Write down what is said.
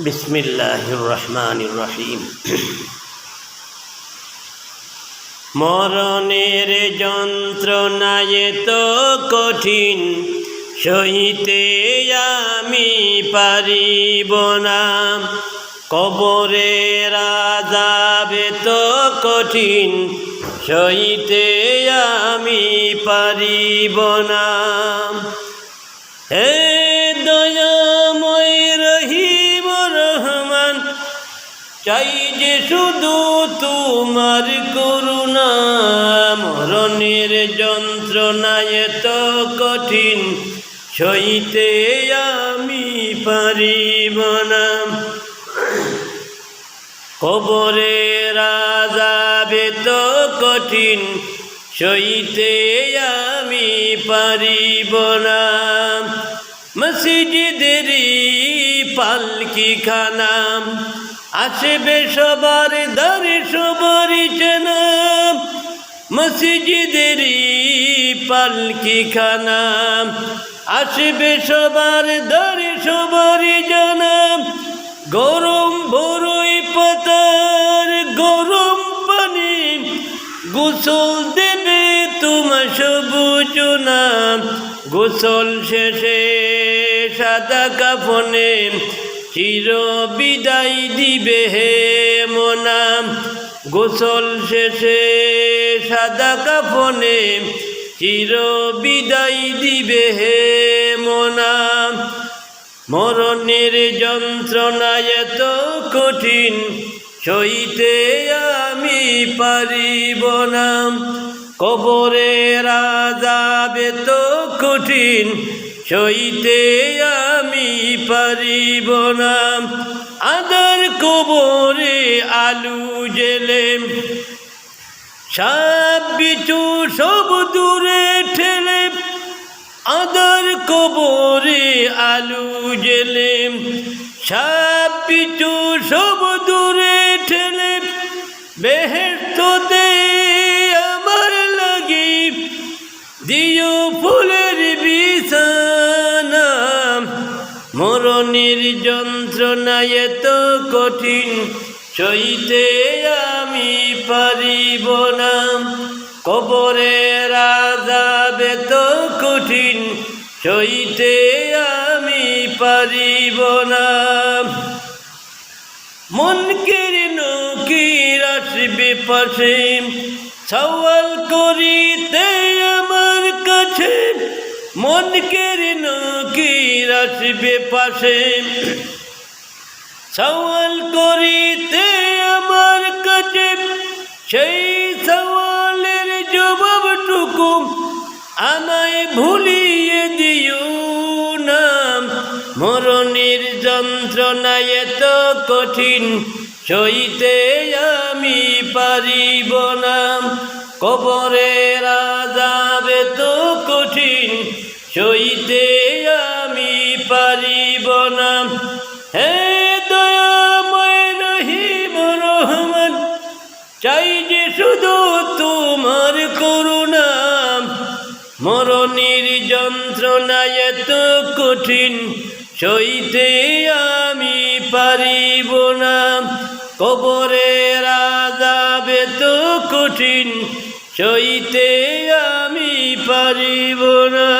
বিসমিল্লাহির রহমানির রহিম। মরণের যন্ত্রণায় তো কঠিন, সইতে আমি পারিব না। কবরের আযাবে তো কঠিন, সইতে আমি পারিব না। হে দয়াময় রহিম রহমান, চাই যে শুধু তোমার করুণা। মরণের যন্ত্রণায় এত কঠিন, সইতে আমি পারিব না। কবরের আযাবে তো কঠিন, সইতে আমি পারিব না। মসজিদেরই পালকি খানা, আসবে সবার দ্বারে সবারই চেনা। মসজিদেরই পালকি খানা, আসবে সবার দ্বারে সবারই জানা। গরম বরই পাতার গরম পানি, গোসল দেবে তোমার সবুজ নাম। গোসল শেষে সাদা কাফনে, চির বিদায় দিবে হে মনাম। গোসল শেষে সাদা কাফনে, চির বিদায় দিবে হে মনাম। মরণের যন্ত্রণা এত কঠিন, সইতে আমি পারিব না। কবরের আযাবে তো কঠিন, সইতে আমি পারিব না। আদার কবরে আলু জেলে, সাপ বিছু সব দূরে ঠেলে। আদার কবরে আলু জেলে, সাপ বিছু সব দূরে ঠেলে। বেহেশতে আমার লাগি দিও ফুলের বিছানা। মরণের যন্ত্রণা এত কঠিন, সইতে আমি পারিব না। কবরের আযাবে তো কঠিন, সইতে আমি পারিব না। মুনকির নকির আসবে পাশে, সওয়াল করিতে আমার কাছে। মুনকির নকির আসবে পাশে, সওয়াল করিতে আমার কাছে। সেই সওয়ালের জবাবটুকু আমায় ভুলিয়ে দিও না। মরণের যন্ত্রণা এত কঠিন, সইতে আমি পারিব না। কবরের আযাবে তো কঠিন, সইতে আমি পারিব না। হে দয়াময় রহিম রহমান, চাই যে শুধু তোমার করুণা। মরণের যন্ত্রণা এত কঠিন, সইতে আমি পারিব না। কবরের আযাবে তো কঠিন, সইতে আমি পারিব না।